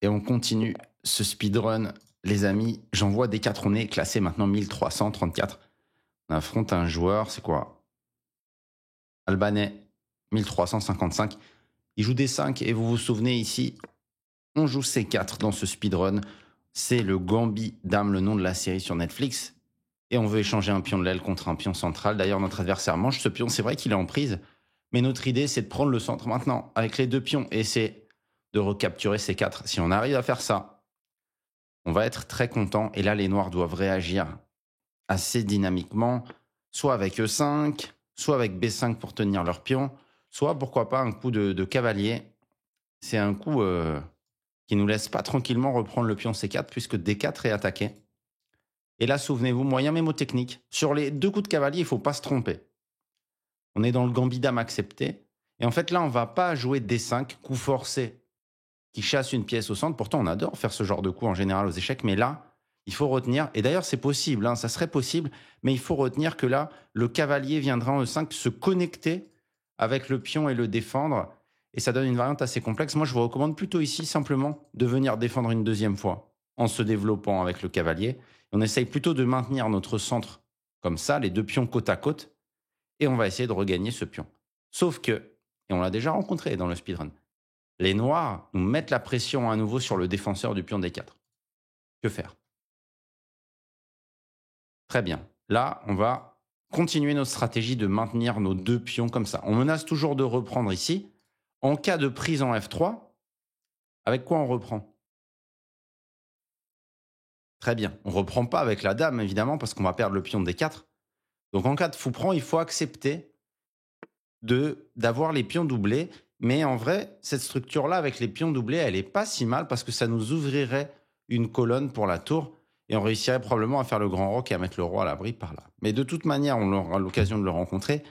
Et on continue ce speedrun, les amis. J'envoie des 4, on est classé maintenant 1334. On affronte un joueur, c'est quoi? Albanais, 1355. Il joue des 5 et vous vous souvenez ici, on joue C4 dans ce speedrun. C'est le Gambit Dame, le nom de la série sur Netflix. Et on veut échanger un pion de l'aile contre un pion central. D'ailleurs, notre adversaire mange ce pion. C'est vrai qu'il est en prise. Mais notre idée, c'est de prendre le centre maintenant avec les deux pions et c'est de recapturer ces 4. Si on arrive à faire ça, on va être très content. Et là, les noirs doivent réagir assez dynamiquement, soit avec E5, soit avec B5 pour tenir leur pion, soit pourquoi pas un coup de cavalier. C'est un coup qui nous laisse pas tranquillement reprendre le pion C4 puisque D4 est attaqué. Et là, souvenez-vous, moyen mémotechnique. Sur les 2 coups de cavalier, il ne faut pas se tromper. On est dans le gambit dame accepté. Et en fait, là, on ne va pas jouer D5, coup forcé, qui chasse une pièce au centre. Pourtant, on adore faire ce genre de coup en général aux échecs. Mais là, il faut retenir, et d'ailleurs, c'est possible, hein, ça serait possible, mais il faut retenir que là, le cavalier viendra en E5 se connecter avec le pion et le défendre. Et ça donne une variante assez complexe. Moi, je vous recommande plutôt ici, simplement, de venir défendre une deuxième fois en se développant avec le cavalier. On essaye plutôt de maintenir notre centre comme ça, les 2 pions côte à côte, et on va essayer de regagner ce pion. Sauf que, et on l'a déjà rencontré dans le speedrun, les noirs nous mettent la pression à nouveau sur le défenseur du pion D4. Que faire? Très bien. Là, on va continuer notre stratégie de maintenir nos 2 pions comme ça. On menace toujours de reprendre ici. En cas de prise en F3, avec quoi on reprend? Très bien. On ne reprend pas avec la dame, évidemment, parce qu'on va perdre le pion D4. Donc en cas de fou prend, il faut accepter d'avoir les pions doublés. Mais en vrai, cette structure-là, avec les pions doublés, elle n'est pas si mal parce que ça nous ouvrirait une colonne pour la tour et on réussirait probablement à faire le grand roc et à mettre le roi à l'abri par là. Mais de toute manière, on aura l'occasion de le rencontrer.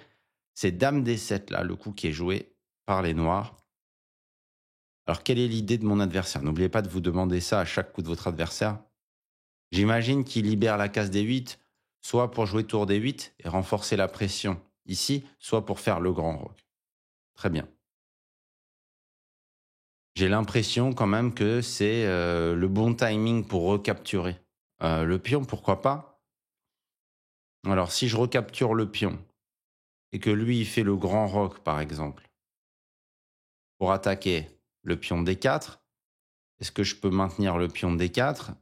C'est dame D7, là, le coup qui est joué par les noirs. Alors, quelle est l'idée de mon adversaire? N'oubliez pas de vous demander ça à chaque coup de votre adversaire. J'imagine qu'il libère la case D8, soit pour jouer tour D8 et renforcer la pression ici, soit pour faire le grand roc. Très bien. J'ai l'impression quand même que c'est le bon timing pour recapturer le pion, pourquoi pas. Alors, si je recapture le pion et que lui, il fait le grand roc, par exemple, pour attaquer le pion D4, est-ce que je peux maintenir le pion D4?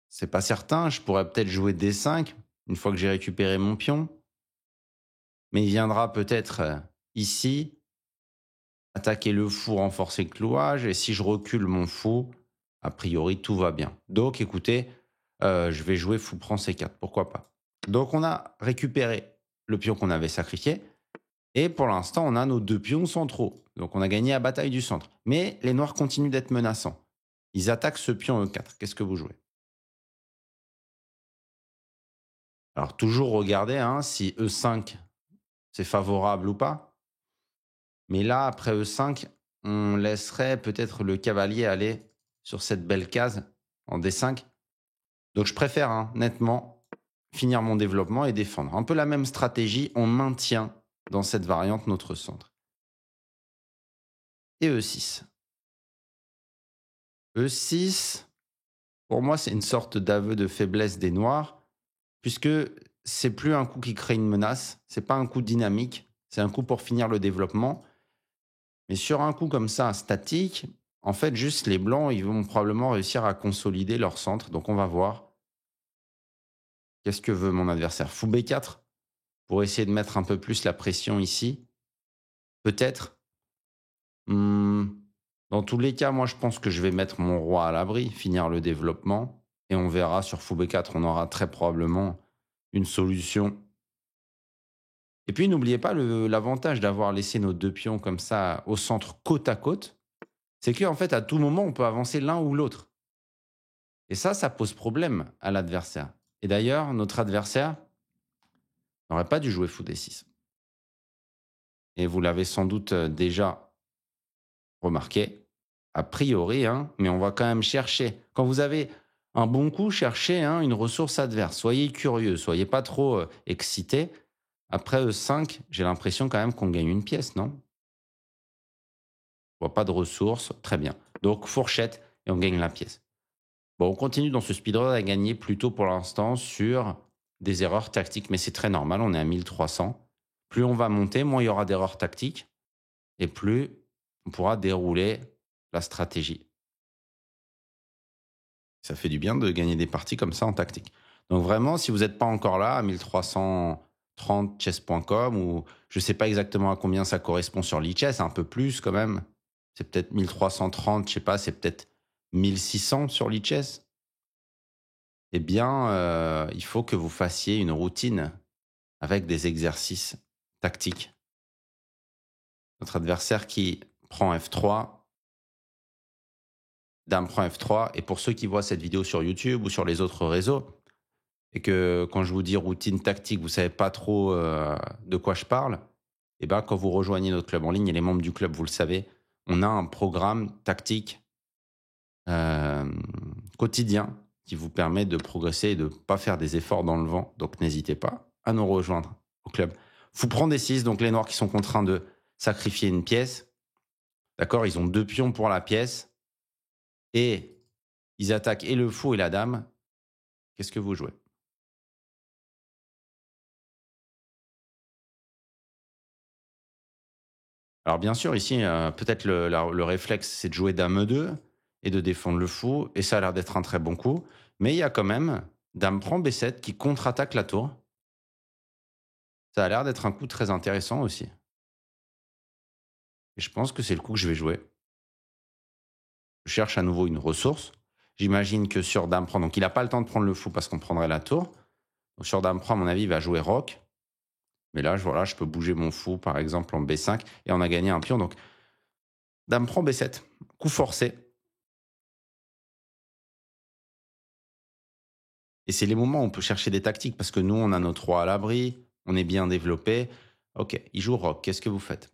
C'est pas certain. Je pourrais peut-être jouer D5 une fois que j'ai récupéré mon pion. Mais il viendra peut-être ici attaquer le fou, renforcer le clouage. Et si je recule mon fou, a priori, tout va bien. Donc, écoutez, je vais jouer fou prend C4. Pourquoi pas? Donc, on a récupéré le pion qu'on avait sacrifié. Et pour l'instant, on a nos 2 pions centraux. Donc, on a gagné la bataille du centre. Mais les noirs continuent d'être menaçants. Ils attaquent ce pion E4. Qu'est-ce que vous jouez? Alors, toujours regarder hein, si E5, c'est favorable ou pas. Mais là, après E5, on laisserait peut-être le cavalier aller sur cette belle case en D5. Donc, je préfère hein, nettement finir mon développement et défendre. Un peu la même stratégie, on maintient dans cette variante notre centre. Et E6. E6, pour moi, c'est une sorte d'aveu de faiblesse des noirs, puisque c'est plus un coup qui crée une menace, c'est pas un coup dynamique, c'est un coup pour finir le développement. Mais sur un coup comme ça, statique, en fait, juste les blancs, ils vont probablement réussir à consolider leur centre. Donc, on va voir qu'est-ce que veut mon adversaire. Fou B4 pour essayer de mettre un peu plus la pression ici. Peut-être. Dans tous les cas, moi, je pense que je vais mettre mon roi à l'abri, finir le développement. Et on verra sur fou B4, on aura très probablement une solution. Et puis, n'oubliez pas l'avantage d'avoir laissé nos 2 pions comme ça au centre côte à côte. C'est qu'en fait, à tout moment, on peut avancer l'un ou l'autre. Et ça pose problème à l'adversaire. Et d'ailleurs, notre adversaire n'aurait pas dû jouer fou D6. Et vous l'avez sans doute déjà remarqué, a priori, hein, mais on va quand même chercher. Quand vous avez un bon coup, cherchez hein, une ressource adverse. Soyez curieux, soyez pas trop excité. Après E5, j'ai l'impression quand même qu'on gagne une pièce, non? Je vois pas de ressources, très bien. Donc fourchette, et on gagne la pièce. Bon, on continue dans ce speedrun à gagner plutôt pour l'instant sur des erreurs tactiques, mais c'est très normal, on est à 1300. Plus on va monter, moins il y aura d'erreurs tactiques et plus on pourra dérouler la stratégie. Ça fait du bien de gagner des parties comme ça en tactique. Donc vraiment, si vous n'êtes pas encore là, à 1330 chess.com, ou je ne sais pas exactement à combien ça correspond sur l'e-chess, un peu plus quand même. C'est peut-être 1330, je sais pas, c'est peut-être 1600 sur l'e-chess. Eh bien, il faut que vous fassiez une routine avec des exercices tactiques. Notre adversaire qui prend F3, dame prend F3, et pour ceux qui voient cette vidéo sur YouTube ou sur les autres réseaux, et que quand je vous dis routine tactique, vous ne savez pas trop de quoi je parle, et ben quand vous rejoignez notre club en ligne, et les membres du club, vous le savez, on a un programme tactique quotidien qui vous permet de progresser et de ne pas faire des efforts dans le vent. Donc n'hésitez pas à nous rejoindre au club. Vous prend D6, donc les noirs qui sont contraints de sacrifier une pièce. D'accord, ils ont 2 pions pour la pièce. Et ils attaquent et le fou et la dame. Qu'est-ce que vous jouez? Alors bien sûr, ici, peut-être le réflexe, c'est de jouer dame E2 et de défendre le fou. Et ça a l'air d'être un très bon coup. Mais il y a quand même dame prend B7 qui contre-attaque la tour. Ça a l'air d'être un coup très intéressant aussi. Et je pense que c'est le coup que je vais jouer. Je cherche à nouveau une ressource. J'imagine que sur dame prend, donc il n'a pas le temps de prendre le fou parce qu'on prendrait la tour. Donc sur dame prend, à mon avis, il va jouer roc. Mais là, voilà, je peux bouger mon fou, par exemple, en B5. Et on a gagné un pion. Donc, dame prend B7. Coup forcé. Et c'est les moments où on peut chercher des tactiques parce que nous, on a notre roi à l'abri. On est bien développé. Ok, il joue roc. Qu'est-ce que vous faites?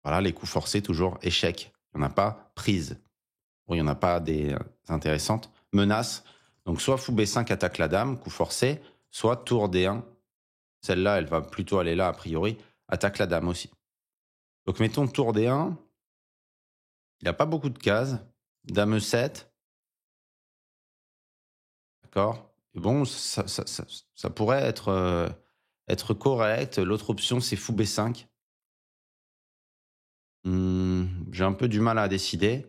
Voilà, les coups forcés, toujours. Échec. Il n'y en a pas. Prise. Bon, il n'y en a pas des intéressantes. Menace. Donc, soit fou B5 attaque la dame, coup forcé. Soit tour D1. Celle-là, elle va plutôt aller là, a priori. Attaque la dame aussi. Donc, mettons tour D1. Il n'a pas beaucoup de cases. Dame E7. D'accord. Et bon, ça pourrait être correct. L'autre option, c'est fou B5. J'ai un peu du mal à décider.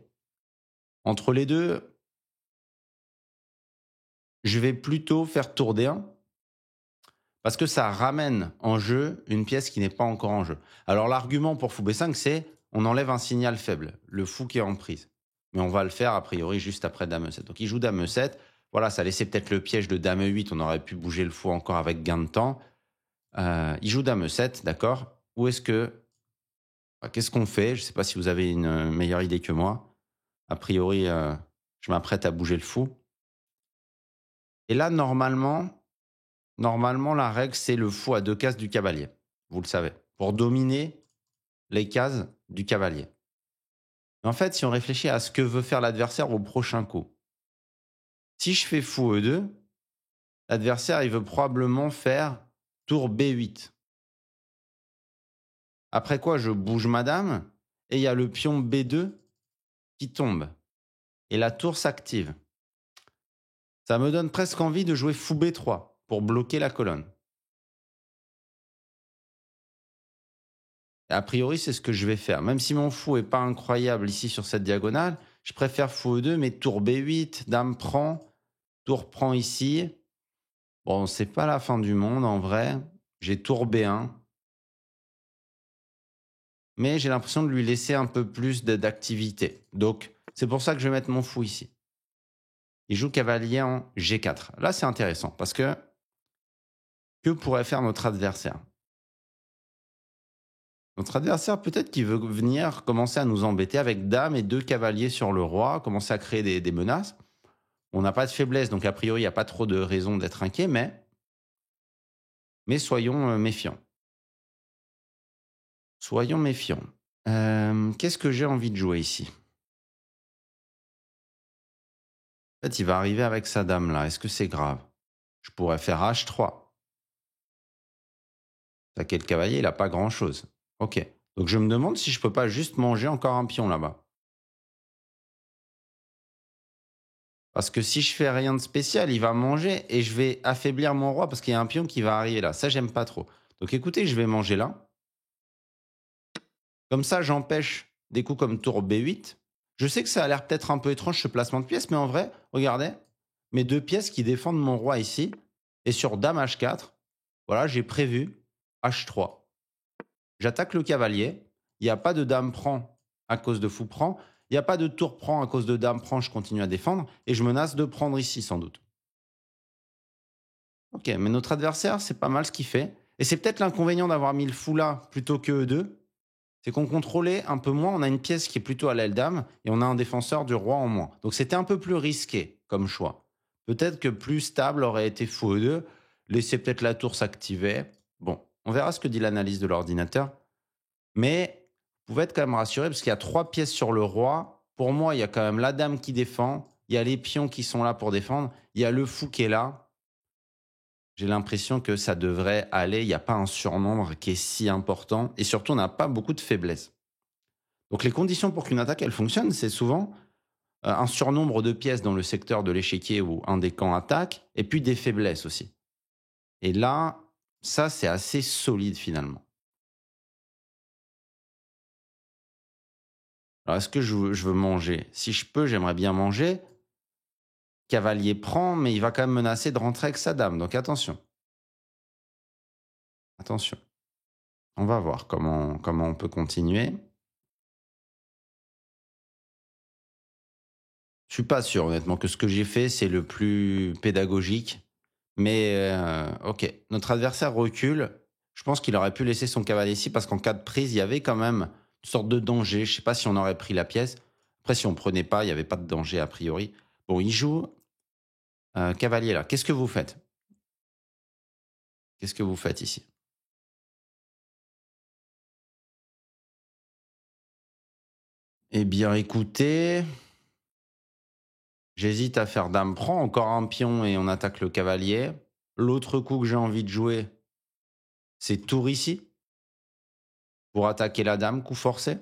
Entre les deux, je vais plutôt faire tour D1 parce que ça ramène en jeu une pièce qui n'est pas encore en jeu. Alors l'argument pour fou B5, c'est on enlève un signal faible, le fou qui est en prise. Mais on va le faire a priori juste après dame E7. Donc il joue dame E7. Voilà, ça laissait peut-être le piège de dame E8. On aurait pu bouger le fou encore avec gain de temps. Il joue dame E7, d'accord. Où est-ce que... Qu'est-ce qu'on fait? Je ne sais pas si vous avez une meilleure idée que moi. A priori, je m'apprête à bouger le fou. Et là, normalement, la règle, c'est le fou à 2 cases du cavalier. Vous le savez. Pour dominer les cases du cavalier. Mais en fait, si on réfléchit à ce que veut faire l'adversaire au prochain coup, si je fais fou E2, l'adversaire, il veut probablement faire tour B8. Après quoi, je bouge ma dame et il y a le pion B2 qui tombe. Et la tour s'active. Ça me donne presque envie de jouer fou B3 pour bloquer la colonne. Et a priori, c'est ce que je vais faire. Même si mon fou n'est pas incroyable ici sur cette diagonale, je préfère fou E2, mais tour B8, dame prend, tour prend ici. Bon, c'est pas la fin du monde en vrai. J'ai tour B1. Mais j'ai l'impression de lui laisser un peu plus d'activité. Donc, c'est pour ça que je vais mettre mon fou ici. Il joue cavalier en G4. Là, c'est intéressant parce que pourrait faire notre adversaire? Notre adversaire, peut-être qu'il veut venir commencer à nous embêter avec dame et 2 cavaliers sur le roi, commencer à créer des menaces. On n'a pas de faiblesse, donc a priori, il n'y a pas trop de raison d'être inquiet, mais soyons méfiants. Soyons méfiants. Qu'est-ce que j'ai envie de jouer ici? En fait, il va arriver avec sa dame là. Est-ce que c'est grave? Je pourrais faire H3. Attaquer le cavalier, il n'a pas grand-chose. Ok. Donc je me demande si je peux pas juste manger encore un pion là-bas. Parce que si je fais rien de spécial, il va manger et je vais affaiblir mon roi parce qu'il y a un pion qui va arriver là. Ça, j'aime pas trop. Donc écoutez, je vais manger là. Comme ça, j'empêche des coups comme tour B8. Je sais que ça a l'air peut-être un peu étrange ce placement de pièces, mais en vrai, regardez, mes deux pièces qui défendent mon roi ici. Et sur dame H4, voilà, j'ai prévu H3. J'attaque le cavalier. Il n'y a pas de dame prend à cause de fou prend. Il n'y a pas de tour prend à cause de dame prend. Je continue à défendre. Et je menace de prendre ici, sans doute. Ok, mais notre adversaire, c'est pas mal ce qu'il fait. Et c'est peut-être l'inconvénient d'avoir mis le fou là plutôt que E2. C'est qu'on contrôlait un peu moins. On a une pièce qui est plutôt à l'aile dame et on a un défenseur du roi en moins. Donc c'était un peu plus risqué comme choix. Peut-être que plus stable aurait été fou E2. Laisser peut-être la tour s'activer. Bon, on verra ce que dit l'analyse de l'ordinateur. Mais vous pouvez être quand même rassuré parce qu'il y a trois pièces sur le roi. Pour moi, il y a quand même la dame qui défend. Il y a les pions qui sont là pour défendre. Il y a le fou qui est là. J'ai l'impression que ça devrait aller. Il n'y a pas un surnombre qui est si important. Et surtout, on n'a pas beaucoup de faiblesses. Donc les conditions pour qu'une attaque elle fonctionne, c'est souvent un surnombre de pièces dans le secteur de l'échiquier où un des camps attaque, et puis des faiblesses aussi. Et là, ça c'est assez solide finalement. Alors est-ce que je veux manger? Si je peux, j'aimerais bien manger. Cavalier prend, mais il va quand même menacer de rentrer avec sa dame. Donc attention. Attention. On va voir comment on peut continuer. Je suis pas sûr honnêtement que ce que j'ai fait c'est le plus pédagogique. Mais ok, notre adversaire recule. Je pense qu'il aurait pu laisser son cavalier ici parce qu'en cas de prise, il y avait quand même une sorte de danger. Je ne sais pas si on aurait pris la pièce. Après, si on ne prenait pas, il n'y avait pas de danger a priori. Bon, il joue cavalier là. Qu'est-ce que vous faites? Qu'est-ce que vous faites ici? Eh bien, écoutez, j'hésite à faire dame prend, encore un pion et on attaque le cavalier. L'autre coup que j'ai envie de jouer, c'est tour ici pour attaquer la dame, coup forcé.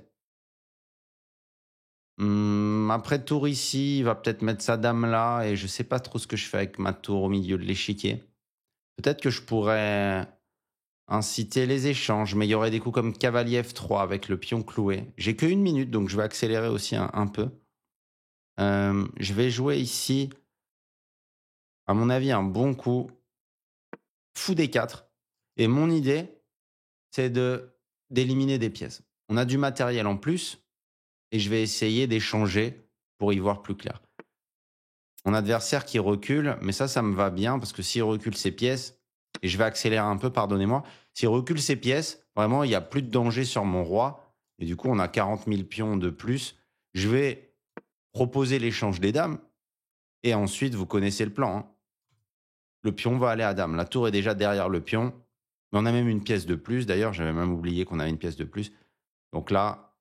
Après tour ici, il va peut-être mettre sa dame là et je sais pas trop ce que je fais avec ma tour au milieu de l'échiquier. Peut-être que je pourrais inciter les échanges, mais il y aurait des coups comme cavalier F3 avec le pion cloué. J'ai que 1 minute, donc je vais accélérer aussi un peu. Je vais jouer ici, à mon avis, un bon coup. Fou D4. Et mon idée, c'est d'éliminer des pièces. On a du matériel en plus et je vais essayer d'échanger pour y voir plus clair. Mon adversaire qui recule, mais ça me va bien parce que s'il recule ses pièces, et je vais accélérer un peu, pardonnez-moi, s'il recule ses pièces, vraiment, il n'y a plus de danger sur mon roi. Et du coup, on a 40 000 pions de plus. Je vais proposer l'échange des dames. Et ensuite, vous connaissez le plan, hein. Le pion va aller à dame. La tour est déjà derrière le pion. Mais on a même une pièce de plus. D'ailleurs, j'avais même oublié qu'on avait une pièce de plus. Donc là,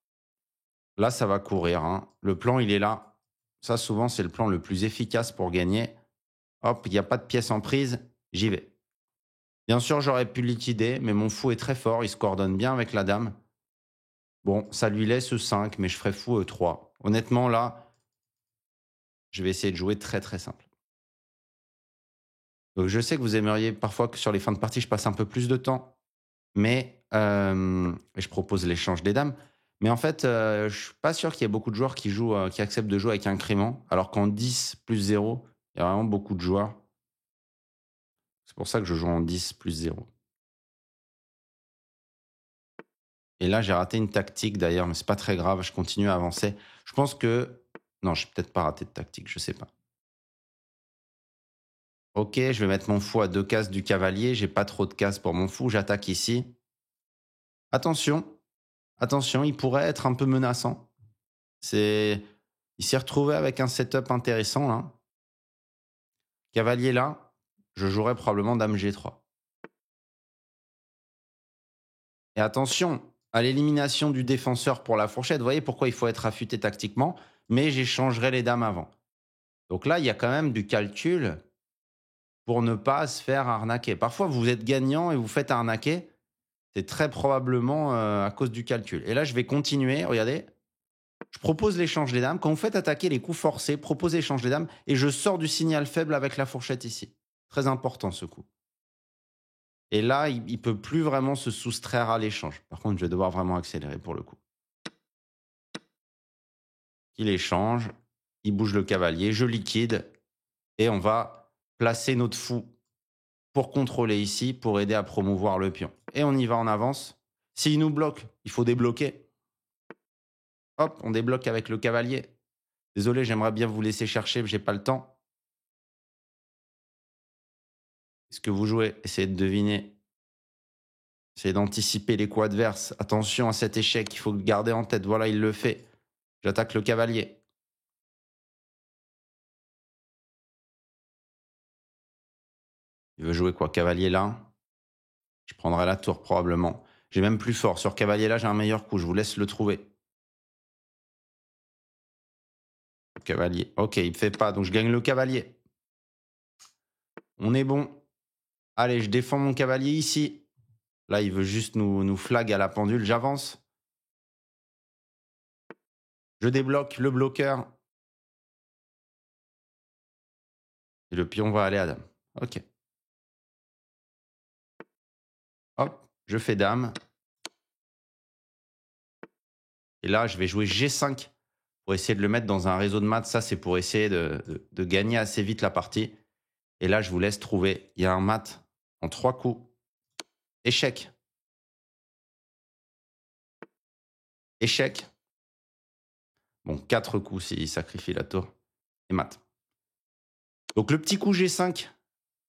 ça va courir, hein. Le plan, il est là. Ça, souvent, c'est le plan le plus efficace pour gagner. Hop, il n'y a pas de pièce en prise, j'y vais. Bien sûr, j'aurais pu liquider, mais mon fou est très fort, il se coordonne bien avec la dame. Bon, ça lui laisse E5, mais je ferai fou E3. Honnêtement, là, je vais essayer de jouer très très simple. Donc, je sais que vous aimeriez parfois que sur les fins de partie, je passe un peu plus de temps, mais je propose l'échange des dames. Mais en fait, je suis pas sûr qu'il y ait beaucoup de joueurs qui jouent, qui acceptent de jouer avec un crément, alors qu'en 10 plus 0, il y a vraiment beaucoup de joueurs. C'est pour ça que je joue en 10 plus 0. Et là, j'ai raté une tactique d'ailleurs, mais c'est pas très grave, je continue à avancer. Je pense que... Non, je n'ai peut-être pas raté de tactique, je sais pas. Ok, je vais mettre mon fou à 2 cases du cavalier, j'ai pas trop de cases pour mon fou, j'attaque ici. Attention, attention, il pourrait être un peu menaçant. C'est... Il s'est retrouvé avec un setup intéressant là. Cavalier là, je jouerais probablement dame G3. Et attention, à l'élimination du défenseur pour la fourchette, vous voyez pourquoi il faut être affûté tactiquement, mais j'échangerai les dames avant. Donc là, il y a quand même du calcul pour ne pas se faire arnaquer. Parfois, vous êtes gagnant et vous faites arnaquer. C'est très probablement à cause du calcul. Et là, je vais continuer. Regardez, je propose l'échange des dames. Quand vous faites attaquer les coups forcés, proposez l'échange des dames et je sors du signal faible avec la fourchette ici. Très important ce coup. Et là, il ne peut plus vraiment se soustraire à l'échange. Par contre, je vais devoir vraiment accélérer pour le coup. Il échange, il bouge le cavalier, je liquide et on va placer notre fou pour contrôler ici, pour aider à promouvoir le pion. Et on y va en avance. S'il nous bloque, il faut débloquer. Hop, on débloque avec le cavalier. Désolé, j'aimerais bien vous laisser chercher, mais j'ai pas le temps. Est-ce que vous jouez? Essayez de deviner. Essayez d'anticiper les coups adverses. Attention à cet échec, il faut le garder en tête. Voilà, il le fait. J'attaque le cavalier. Il veut jouer quoi? Cavalier là. Je prendrai la tour probablement. J'ai même plus fort. Sur cavalier là, j'ai un meilleur coup. Je vous laisse le trouver. Le cavalier. Ok, il ne fait pas, donc je gagne le cavalier. On est bon. Allez, je défends mon cavalier ici. Là, il veut juste nous flag à la pendule. J'avance. Je débloque le bloqueur. Et le pion va aller à dame. Ok. Hop, je fais dame. Et là, je vais jouer G5 pour essayer de le mettre dans un réseau de maths. Ça, c'est pour essayer de gagner assez vite la partie. Et là, je vous laisse trouver. Il y a un mat en 3 coups. Échec. Échec. Bon, 4 coups s'il sacrifie la tour. Et mat. Donc le petit coup G5,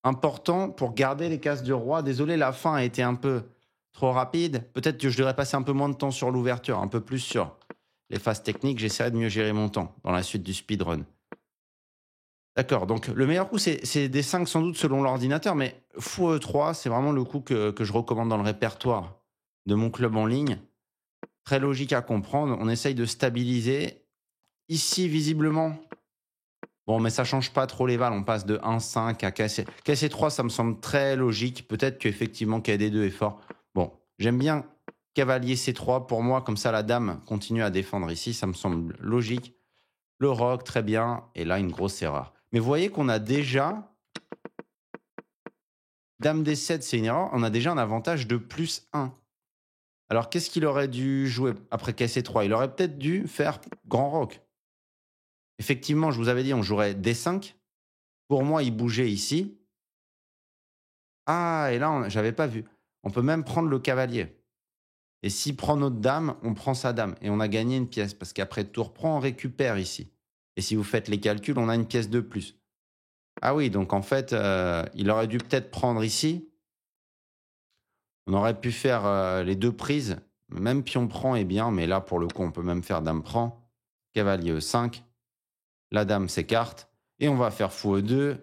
important pour garder les cases du roi. Désolé, la fin a été un peu trop rapide. Peut-être que je devrais passer un peu moins de temps sur l'ouverture, un peu plus sur les phases techniques. J'essaierai de mieux gérer mon temps dans la suite du speedrun. D'accord, donc le meilleur coup, c'est des 5 sans doute selon l'ordinateur, mais fou E3, c'est vraiment le coup que je recommande dans le répertoire de mon club en ligne. Très logique à comprendre. On essaye de stabiliser. Ici, visiblement, bon, mais ça change pas trop les balles. On passe de 1-5 à KC 3, ça me semble très logique. Peut-être qu'effectivement KD2 est fort. Bon, j'aime bien cavalier C3 pour moi, comme ça la dame continue à défendre ici. Ça me semble logique. Le roc, très bien. Et là, une grosse erreur. Mais vous voyez qu'on a déjà dame D7, c'est une erreur. On a déjà un avantage de plus 1. Alors, qu'est-ce qu'il aurait dû jouer après KC3? Il aurait peut-être dû faire grand roc. Effectivement, je vous avais dit, on jouerait D5. Pour moi, il bougeait ici. Ah, et là, j'avais pas vu. On peut même prendre le cavalier. Et s'il prend notre dame, on prend sa dame. Et on a gagné une pièce. Parce qu'après tour prend, on récupère ici. Et si vous faites les calculs, on a une pièce de plus. Ah oui, donc en fait, il aurait dû peut-être prendre ici. On aurait pu faire les 2 prises. Même pion prend est bien, mais là, pour le coup, on peut même faire dame prend. Cavalier E5. La dame s'écarte. Et on va faire fou E2.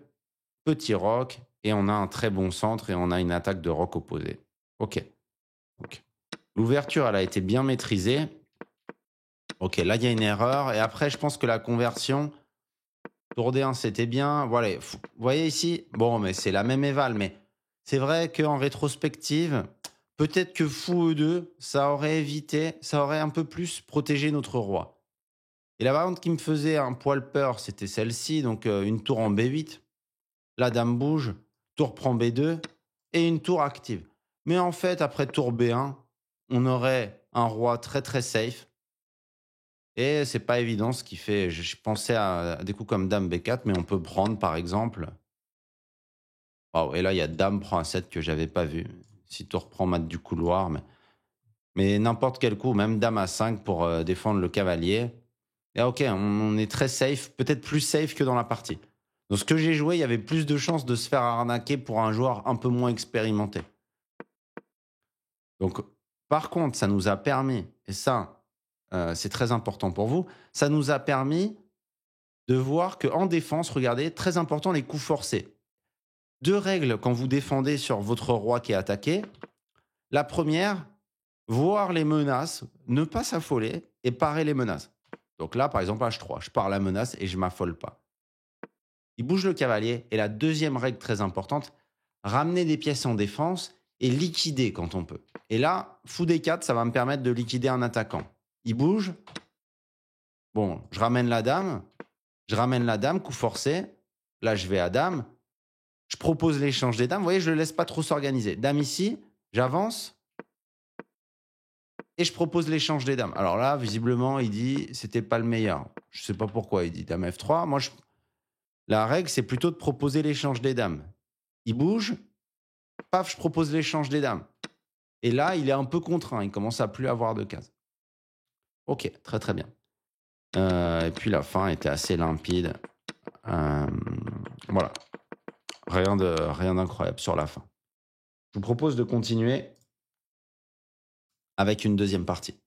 Petit roc. Et on a un très bon centre et on a une attaque de roc opposée. Ok. L'ouverture, elle a été bien maîtrisée. Ok, là, il y a une erreur. Et après, je pense que la conversion, tour D1, c'était bien. Voilà, vous voyez ici, bon, mais c'est la même éval. Mais c'est vrai qu'en rétrospective, peut-être que fou E2, ça aurait évité, ça aurait un peu plus protégé notre roi. Et la variante qui me faisait un poil peur, c'était celle-ci. Donc, une tour en B8. La dame bouge, tour prend B2 et une tour active. Mais en fait, après tour B1, on aurait un roi très très safe. Et c'est pas évident ce qui fait. Je pensais à des coups comme dame B4, mais on peut prendre par exemple. Wow, et là, il y a dame prend A7 que j'avais pas vu. Si tour prend mat du couloir. Mais n'importe quel coup, même dame A5 pour défendre le cavalier. Et ok, on est très safe, peut-être plus safe que dans la partie. Dans ce que j'ai joué, il y avait plus de chances de se faire arnaquer pour un joueur un peu moins expérimenté. Donc, par contre, ça nous a permis, et ça, c'est très important pour vous, ça nous a permis de voir qu'en défense, regardez, très important, les coups forcés. 2 règles quand vous défendez sur votre roi qui est attaqué. La première, voir les menaces, ne pas s'affoler et parer les menaces. Donc là, par exemple, H3, je pars la menace et je ne m'affole pas. Il bouge le cavalier. Et la deuxième règle très importante, ramener des pièces en défense et liquider quand on peut. Et là, fou D4, ça va me permettre de liquider un attaquant. Il bouge. Bon, je ramène la dame. Coup forcé. Là, je vais à dame. Je propose l'échange des dames. Vous voyez, je ne le laisse pas trop s'organiser. Dame ici, j'avance. Et je propose l'échange des dames. Alors là, visiblement, il dit c'était pas le meilleur. Je ne sais pas pourquoi. Il dit dame F3. Moi, la règle, c'est plutôt de proposer l'échange des dames. Il bouge. Paf, je propose l'échange des dames. Et là, il est un peu contraint. Il commence à plus avoir de cases. Ok, très très bien. Et puis la fin était assez limpide. Voilà. Rien d'incroyable sur la fin. Je vous propose de continuer avec une deuxième partie.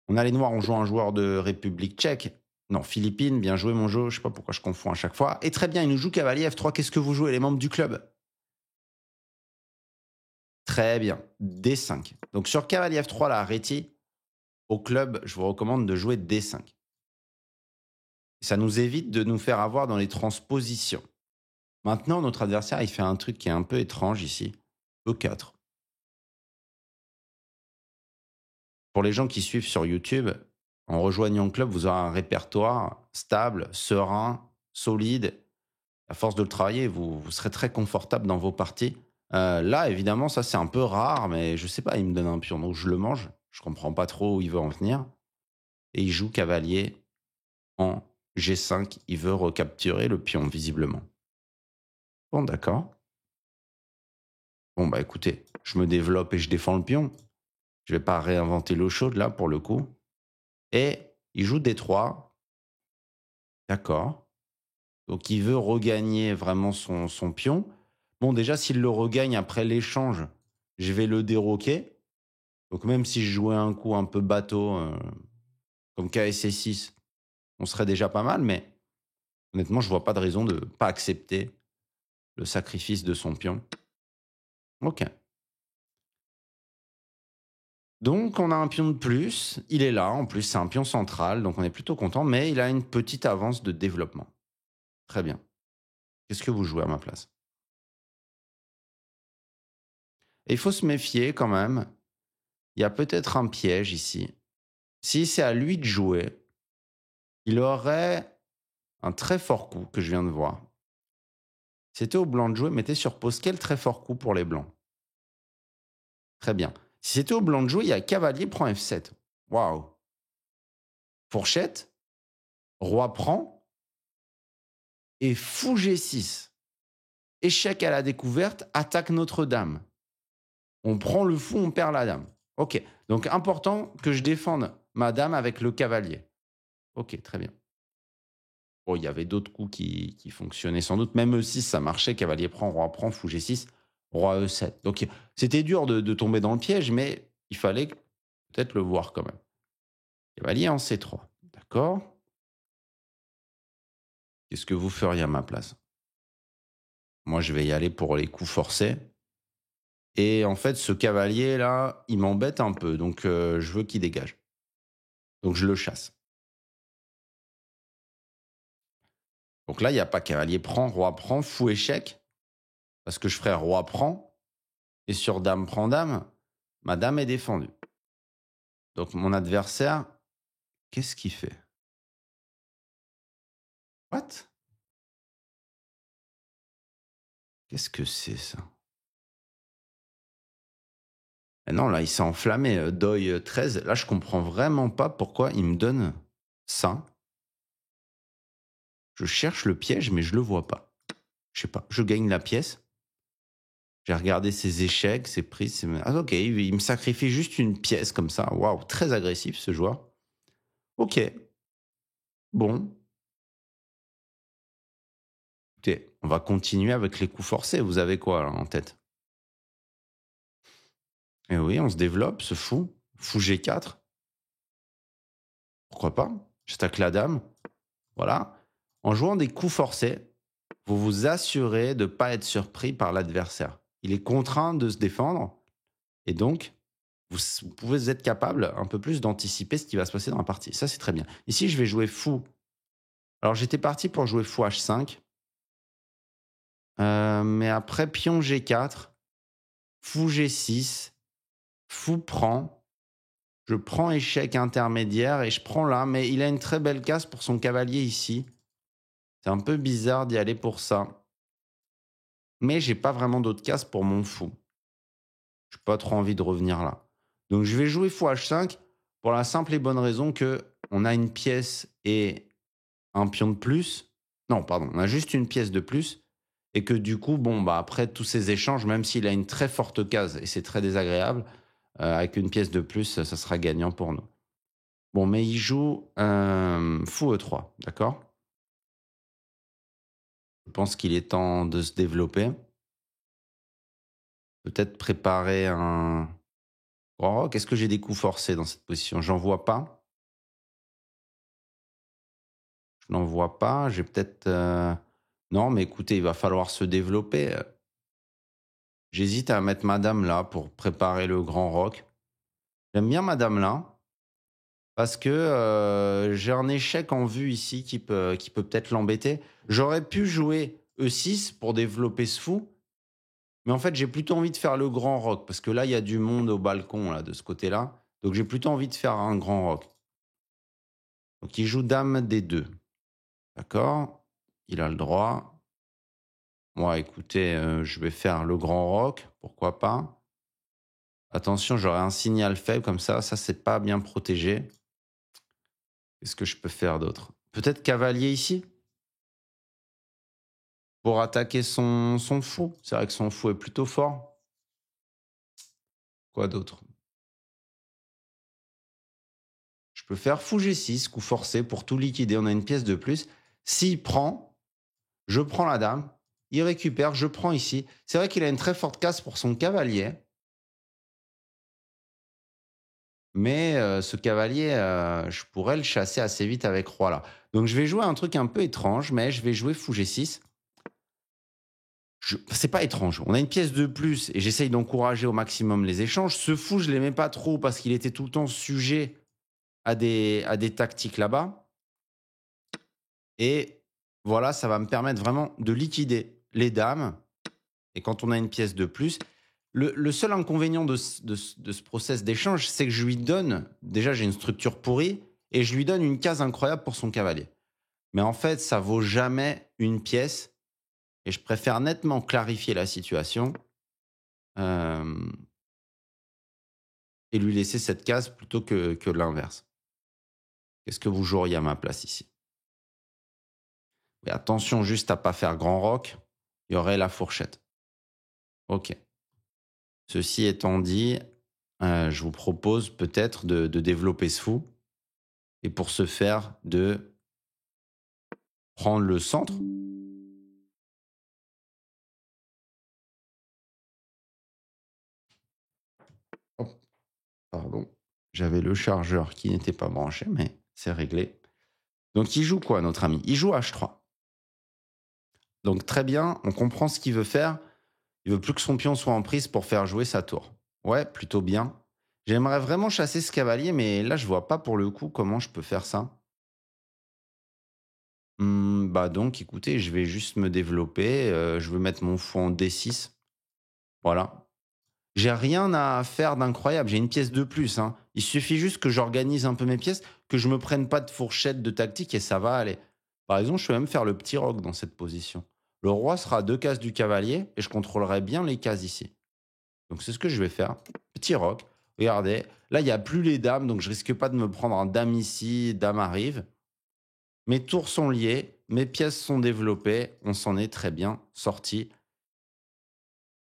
On a les Noirs, on joue un joueur de République tchèque. Non, Philippines, bien joué mon jeu. Je ne sais pas pourquoi je confonds à chaque fois. Et très bien, il nous joue cavalier F3. Qu'est-ce que vous jouez, les membres du club? Très bien, D5. Donc sur cavalier F3, là, Réti, au club, je vous recommande de jouer D5. Ça nous évite de nous faire avoir dans les transpositions. Maintenant, notre adversaire, il fait un truc qui est un peu étrange ici. E4. Pour les gens qui suivent sur YouTube, en rejoignant le club, vous aurez un répertoire stable, serein, solide. À force de le travailler, vous serez très confortable dans vos parties. Là, évidemment, ça c'est un peu rare, mais je sais pas, il me donne un pion, donc je le mange. Je comprends pas trop où il veut en venir. Et il joue cavalier en G5. Il veut recapturer le pion, visiblement. Bon, d'accord. Bon, bah écoutez, je me développe et je défends le pion. Je vais pas réinventer l'eau chaude, là, pour le coup. Et il joue D3. D'accord. Donc, il veut regagner vraiment son pion. Bon, déjà, s'il le regagne après l'échange, je vais le déroquer. Donc, même si je jouais un coup un peu bateau, comme KSC6, on serait déjà pas mal. Mais honnêtement, je vois pas de raison de ne pas accepter le sacrifice de son pion. Ok. Donc, on a un pion de plus. Il est là. En plus, c'est un pion central. Donc, on est plutôt content. Mais il a une petite avance de développement. Très bien. Qu'est-ce que vous jouez à ma place? Et il faut se méfier quand même. Il y a peut-être un piège ici. Si c'est à lui de jouer, il aurait un très fort coup que je viens de voir. C'était au blanc de jouer, mettez sur pause. Quel très fort coup pour les blancs? Très bien. Si c'était au blanc de jouer, il y a cavalier prend F7. Waouh. Fourchette, roi prend et fou G6. Échec à la découverte, attaque Notre-Dame. On prend le fou, on perd la dame. Ok. Donc important que je défende ma dame avec le cavalier. Ok, très bien. Bon, il y avait d'autres coups qui fonctionnaient sans doute. Même E6, ça marchait. Cavalier prend, fou G6, roi E7. Donc, c'était dur de tomber dans le piège, mais il fallait peut-être le voir quand même. Cavalier en C3. D'accord. Qu'est-ce que vous feriez à ma place? Moi, je vais y aller pour les coups forcés. Et en fait, ce cavalier-là, il m'embête un peu. Donc, je veux qu'il dégage. Donc, je le chasse. Donc là, il n'y a pas cavalier prend, fou échec. Parce que je ferais roi prend. Et sur dame prend dame, ma dame est défendue. Donc mon adversaire, qu'est-ce qu'il fait? What? Qu'est-ce que c'est ça? Et non, là, il s'est enflammé. Deuil 13. Là, je comprends vraiment pas pourquoi il me donne ça. Je cherche le piège, mais je le vois pas. Je sais pas. Je gagne la pièce. J'ai regardé ses échecs, ses prises. Ah, ok, il me sacrifie juste une pièce comme ça. Waouh, très agressif ce joueur. Ok. Bon. Écoutez, on va continuer avec les coups forcés. Vous avez quoi là, en tête? Eh oui, on se développe, ce fou. Fou G4. Pourquoi pas? J'attaque la dame. Voilà. En jouant des coups forcés, vous vous assurez de ne pas être surpris par l'adversaire. Il est contraint de se défendre. Et donc, vous pouvez être capable un peu plus d'anticiper ce qui va se passer dans la partie. Ça, c'est très bien. Ici, je vais jouer fou. Alors, j'étais parti pour jouer fou H5. Mais après, pion G4. Fou G6, fou prend, je prends échec intermédiaire et je prends là, mais il a une très belle case pour son cavalier ici. C'est un peu bizarre d'y aller pour ça. Mais j'ai pas vraiment d'autres cases pour mon fou. J'ai pas trop envie de revenir là. Donc je vais jouer fou H5 pour la simple et bonne raison que on a une pièce et un pion de plus. Non, pardon, on a juste une pièce de plus. Et que du coup, bon, bah après tous ces échanges, même s'il a une très forte case et c'est très désagréable, avec une pièce de plus, ça sera gagnant pour nous. Bon, mais il joue fou E3, d'accord? Je pense qu'il est temps de se développer. Peut-être préparer un grand rock. Est-ce que j'ai des coups forcés dans cette position? J'en vois pas. Je n'en vois pas. J'ai peut-être. Non, mais écoutez, il va falloir se développer. J'hésite à mettre madame là pour préparer le grand rock. J'aime bien madame là parce que j'ai un échec en vue ici qui peut peut-être l'embêter. J'aurais pu jouer E6 pour développer ce fou, mais en fait, j'ai plutôt envie de faire le grand rock parce que là, il y a du monde au balcon là, de ce côté-là. Donc, j'ai plutôt envie de faire un grand rock. Donc, il joue dame D2. D'accord? Il a le droit. Moi, écoutez, je vais faire le grand rock. Pourquoi pas? Attention, j'aurai un signal faible comme ça. Ça, c'est pas bien protégé. Qu'est-ce que je peux faire d'autre? Peut-être cavalier ici? Pour attaquer son fou. C'est vrai que son fou est plutôt fort. Quoi d'autre? Je peux faire fou G6, coup forcé pour tout liquider. On a une pièce de plus. S'il prend, je prends la dame. Il récupère, je prends ici. C'est vrai qu'il a une très forte case pour son cavalier. Mais ce cavalier, je pourrais le chasser assez vite avec roi là. Donc je vais jouer un truc un peu étrange, mais je vais jouer fou G6. C'est pas étrange. On a une pièce de plus et j'essaye d'encourager au maximum les échanges. Ce fou, je l'aimais pas trop parce qu'il était tout le temps sujet à des tactiques là-bas. Et voilà, ça va me permettre vraiment de liquider les dames. Et quand on a une pièce de plus, le seul inconvénient de ce process d'échange, c'est que je lui donne, déjà j'ai une structure pourrie, et je lui donne une case incroyable pour son cavalier. Mais en fait, ça vaut jamais une pièce, et je préfère nettement clarifier la situation euh, et lui laisser cette case plutôt que l'inverse. Qu'est-ce que vous joueriez à ma place ici? Mais attention juste à pas faire grand rock, il y aurait la fourchette. Ok. Ceci étant dit, je vous propose peut-être de développer ce fou, et pour ce faire, de prendre le centre. Oh, pardon. J'avais le chargeur qui n'était pas branché, mais c'est réglé. Donc il joue quoi, notre ami? Il joue H3. Donc très bien, on comprend ce qu'il veut faire. Il veut plus que son pion soit en prise pour faire jouer sa tour. Ouais, plutôt bien. J'aimerais vraiment chasser ce cavalier, mais là je vois pas pour le coup comment je peux faire ça. Bah donc écoutez, je vais juste me développer. Je veux mettre mon fou en D6. Voilà. J'ai rien à faire d'incroyable, j'ai une pièce de plus, hein. Il suffit juste que j'organise un peu mes pièces, que je me prenne pas de fourchette de tactique et ça va aller. Par exemple, je peux même faire le petit roc dans cette position. Le roi sera à 2 cases du cavalier et je contrôlerai bien les cases ici. Donc c'est ce que je vais faire. Petit roc. Regardez, là il n'y a plus les dames, donc je risque pas de me prendre un dame ici, dame arrive. Mes tours sont liés, mes pièces sont développées, on s'en est très bien sorti.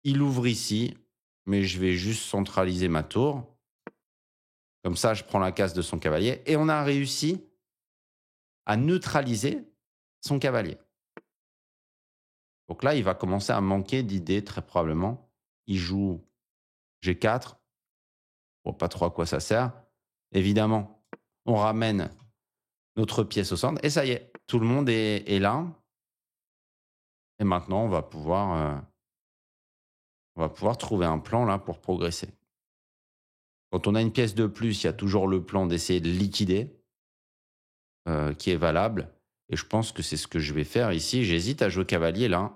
Il ouvre ici, mais je vais juste centraliser ma tour. Comme ça, je prends la case de son cavalier. Et on a réussi à neutraliser son cavalier. Donc là, il va commencer à manquer d'idées, très probablement. Il joue G4. Je ne vois pas trop à quoi ça sert. Évidemment, on ramène notre pièce au centre. Et ça y est, tout le monde est là. Et maintenant, on va pouvoir trouver un plan là pour progresser. Quand on a une pièce de plus, il y a toujours le plan d'essayer de liquider, qui est valable. Et je pense que c'est ce que je vais faire ici. J'hésite à jouer cavalier là.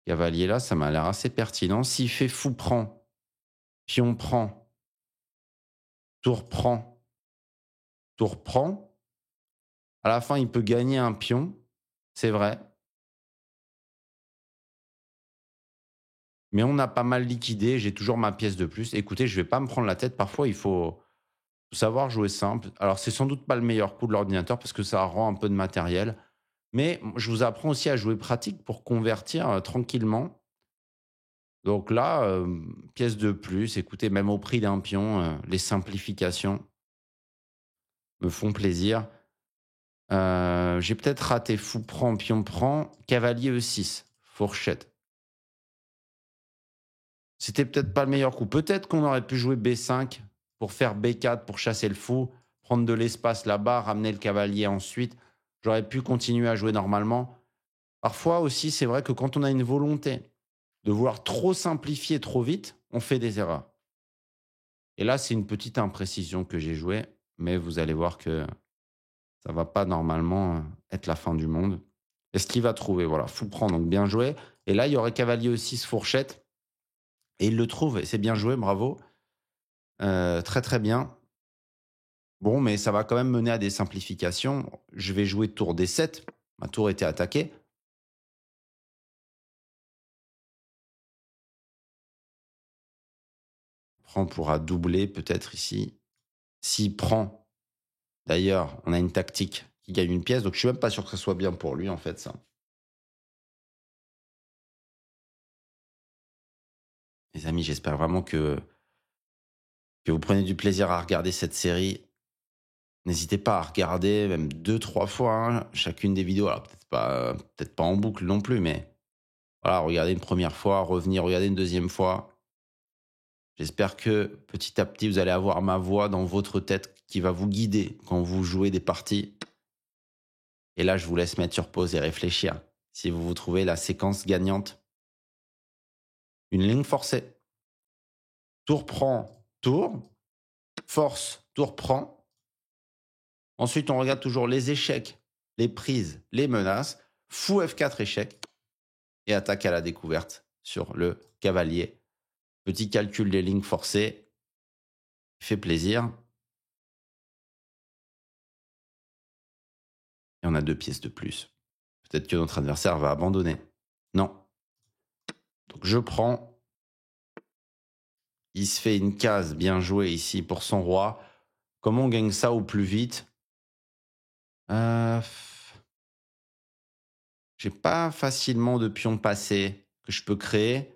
Cavalier là, ça m'a l'air assez pertinent. S'il fait fou prend, pion prend, tour prend, tour prend, à la fin, il peut gagner un pion, c'est vrai, mais on a pas mal liquidé, j'ai toujours ma pièce de plus. Écoutez, je vais pas me prendre la tête, parfois il faut savoir jouer simple. Alors c'est sans doute pas le meilleur coup de l'ordinateur parce que ça rend un peu de matériel, mais je vous apprends aussi à jouer pratique pour convertir, tranquillement. Donc là, pièce de plus, écoutez, même au prix d'un pion, les simplifications me font plaisir. J'ai peut-être raté fou prend, pion prend, cavalier E6, fourchette. C'était peut-être pas le meilleur coup. Peut-être qu'on aurait pu jouer B5 pour faire B4 pour chasser le fou, prendre de l'espace là-bas, ramener le cavalier ensuite. J'aurais pu continuer à jouer normalement. Parfois aussi, c'est vrai que quand on a une volonté de vouloir trop simplifier trop vite, on fait des erreurs. Et là, c'est une petite imprécision que j'ai jouée, mais vous allez voir que ça va pas normalement être la fin du monde. Est-ce qu'il va trouver? Voilà, fou prend, donc bien joué. Et là, il y aurait cavalier E6 fourchette. Et il le trouve, et c'est bien joué, bravo. Très, très bien. Bon, mais ça va quand même mener à des simplifications. Je vais jouer tour D7. Ma tour était attaquée. Prend pourra doubler peut-être ici. S'il prend, d'ailleurs, on a une tactique qui gagne une pièce, donc je suis même pas sûr que ce soit bien pour lui, en fait, ça. Les amis, j'espère vraiment que vous prenez du plaisir à regarder cette série. N'hésitez pas à regarder même deux, trois fois, hein, chacune des vidéos. Alors peut-être pas en boucle non plus, mais voilà, regardez une première fois, revenir, regarder une deuxième fois. J'espère que petit à petit, vous allez avoir ma voix dans votre tête qui va vous guider quand vous jouez des parties. Et là, je vous laisse mettre sur pause et réfléchir. Si vous vous trouvez la séquence gagnante, une ligne forcée. Tour prend, tour, force, tour prend. Ensuite, on regarde toujours les échecs, les prises, les menaces. Fou F4 échec et attaque à la découverte sur le cavalier. Petit calcul des lignes forcées, fait plaisir. Et on a deux pièces de plus. Peut-être que notre adversaire va abandonner. Non. Donc je prends. Il se fait une case bien jouée ici pour son roi. Comment on gagne ça au plus vite? euh, J'ai pas facilement de pion passé que je peux créer.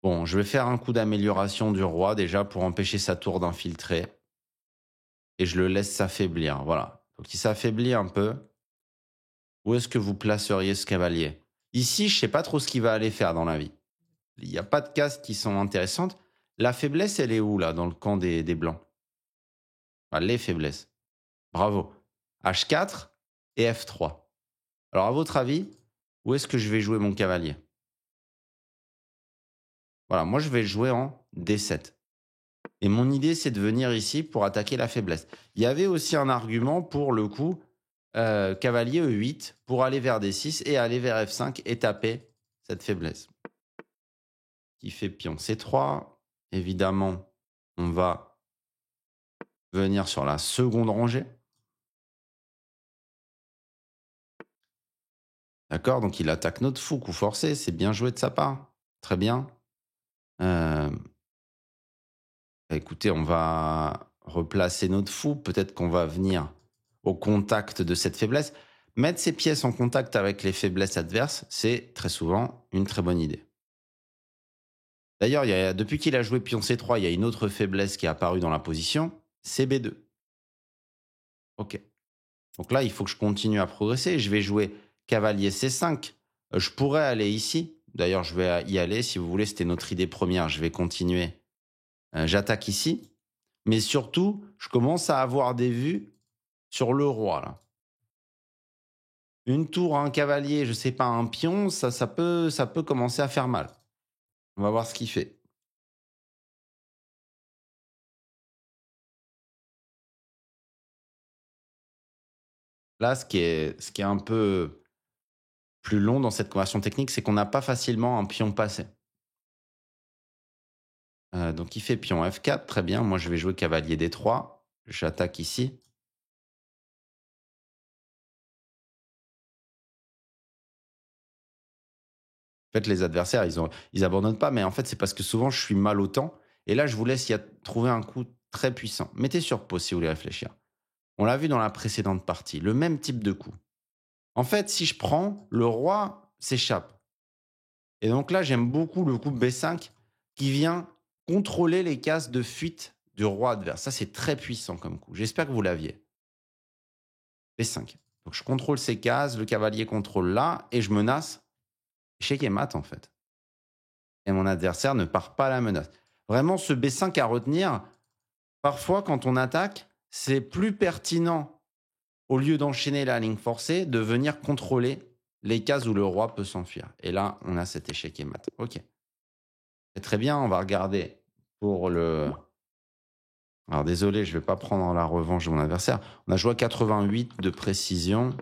Bon, je vais faire un coup d'amélioration du roi déjà pour empêcher sa tour d'infiltrer. Et je le laisse s'affaiblir. Voilà. Donc il s'affaiblit un peu. Où est-ce que vous placeriez ce cavalier? Ici, je sais pas trop ce qu'il va aller faire dans la vie. Il n'y a pas de cases qui sont intéressantes. La faiblesse, elle est où, là, dans le camp des blancs? Enfin, les faiblesses. Bravo. H4 et F3. Alors, à votre avis, où est-ce que je vais jouer mon cavalier? Voilà, moi, je vais jouer en D7. Et mon idée, c'est de venir ici pour attaquer la faiblesse. Il y avait aussi un argument pour le coup, cavalier E8, pour aller vers D6 et aller vers F5 et taper cette faiblesse. Qui fait pion C3. Évidemment, on va venir sur la seconde rangée. D'accord? Donc il attaque notre fou, coup forcé, c'est bien joué de sa part. Très bien. Bah, écoutez, on va replacer notre fou. Peut-être qu'on va venir au contact de cette faiblesse. Mettre ses pièces en contact avec les faiblesses adverses, c'est très souvent une très bonne idée. D'ailleurs, depuis qu'il a joué pion C3, il y a une autre faiblesse qui est apparue dans la position, c'est B2. Ok. Donc là, il faut que je continue à progresser. Je vais jouer cavalier C5. Je pourrais aller ici. D'ailleurs, je vais y aller. Si vous voulez, c'était notre idée première. Je vais continuer. J'attaque ici. Mais surtout, je commence à avoir des vues sur le roi. Là. Une tour, un cavalier, je ne sais pas, un pion, ça peut commencer à faire mal. On va voir ce qu'il fait. Là, ce qui est un peu plus long dans cette conversion technique, c'est qu'on n'a pas facilement un pion passé. Donc il fait pion F4, très bien. Moi, je vais jouer cavalier D3. J'attaque ici. En fait, les adversaires, ils abandonnent pas, mais en fait, c'est parce que souvent, je suis mal au temps. Et là, je vous laisse trouver un coup très puissant. Mettez sur pause si vous voulez réfléchir. On l'a vu dans la précédente partie, le même type de coup. En fait, si je prends, le roi s'échappe. Et donc là, j'aime beaucoup le coup B5 qui vient contrôler les cases de fuite du roi adverse. Ça, c'est très puissant comme coup. J'espère que vous l'aviez. B5. Donc je contrôle ces cases, le cavalier contrôle là, et je menace. Échec et mat, en fait. Et mon adversaire ne part pas à la menace. Vraiment, ce B5 à retenir, parfois, quand on attaque, c'est plus pertinent, au lieu d'enchaîner la ligne forcée, de venir contrôler les cases où le roi peut s'enfuir. Et là, on a cet échec et mat. Ok. C'est très bien, on va regarder pour le... Alors désolé, je ne vais pas prendre la revanche de mon adversaire. On a joué à 88 de précision.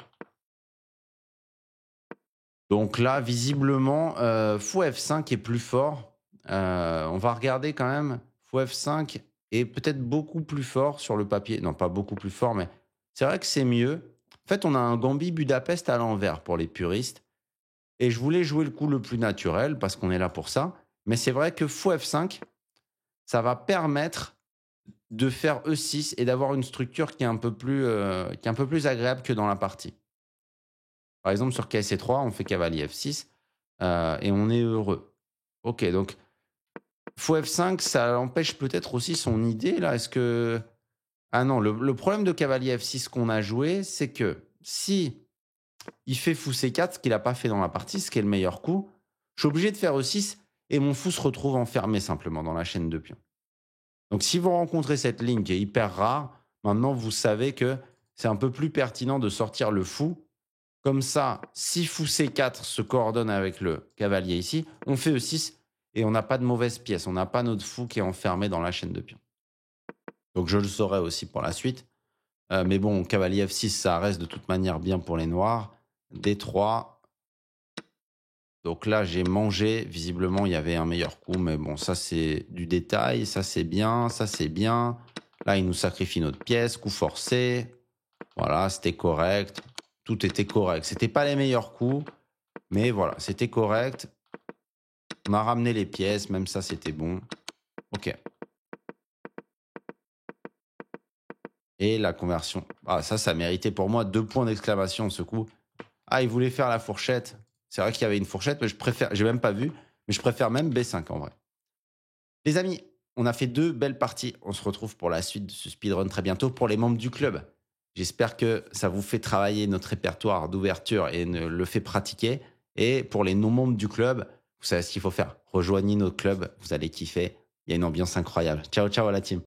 Donc là, visiblement, fou F5 est plus fort. On va regarder quand même. Fou F5 est peut-être beaucoup plus fort sur le papier. Non, pas beaucoup plus fort, mais c'est vrai que c'est mieux. En fait, on a un Gambit Budapest à l'envers pour les puristes. Et je voulais jouer le coup le plus naturel parce qu'on est là pour ça. Mais c'est vrai que fou F5, ça va permettre de faire E6 et d'avoir une structure qui est un peu plus agréable que dans la partie. Par exemple, sur KSC3, on fait cavalier F6 et on est heureux. Ok, donc fou F5, ça empêche peut-être aussi son idée là. Est-ce que... Ah non, le problème de cavalier F6 qu'on a joué, c'est que si il fait fou C4, ce qu'il n'a pas fait dans la partie, ce qui est le meilleur coup, je suis obligé de faire E6 et mon fou se retrouve enfermé simplement dans la chaîne de pions. Donc si vous rencontrez cette ligne qui est hyper rare, maintenant vous savez que c'est un peu plus pertinent de sortir le fou. Comme ça, si fou C4 se coordonne avec le cavalier ici, on fait E6 et on n'a pas de mauvaise pièce. On n'a pas notre fou qui est enfermé dans la chaîne de pions. Donc je le saurai aussi pour la suite. Mais bon, cavalier F6, ça reste de toute manière bien pour les noirs. D3. Donc là, j'ai mangé. Visiblement, il y avait un meilleur coup. Mais bon, ça, c'est du détail. Ça, c'est bien. Ça, c'est bien. Là, il nous sacrifie notre pièce. Coup forcé. Voilà, c'était correct. Tout était correct. C'était pas les meilleurs coups. Mais voilà, c'était correct. On a ramené les pièces. Même ça, c'était bon. Ok. Et la conversion. Ah, ça méritait pour moi 2 points d'exclamation, ce coup. Ah, il voulait faire la fourchette. C'est vrai qu'il y avait une fourchette, mais je préfère... J'ai même pas vu, mais je préfère même B5 en vrai. Les amis, on a fait 2 belles parties. On se retrouve pour la suite de ce speedrun très bientôt pour les membres du club. J'espère que ça vous fait travailler notre répertoire d'ouverture et le fait pratiquer. Et pour les non-membres du club, vous savez ce qu'il faut faire. Rejoignez notre club, vous allez kiffer. Il y a une ambiance incroyable. Ciao, ciao à la team.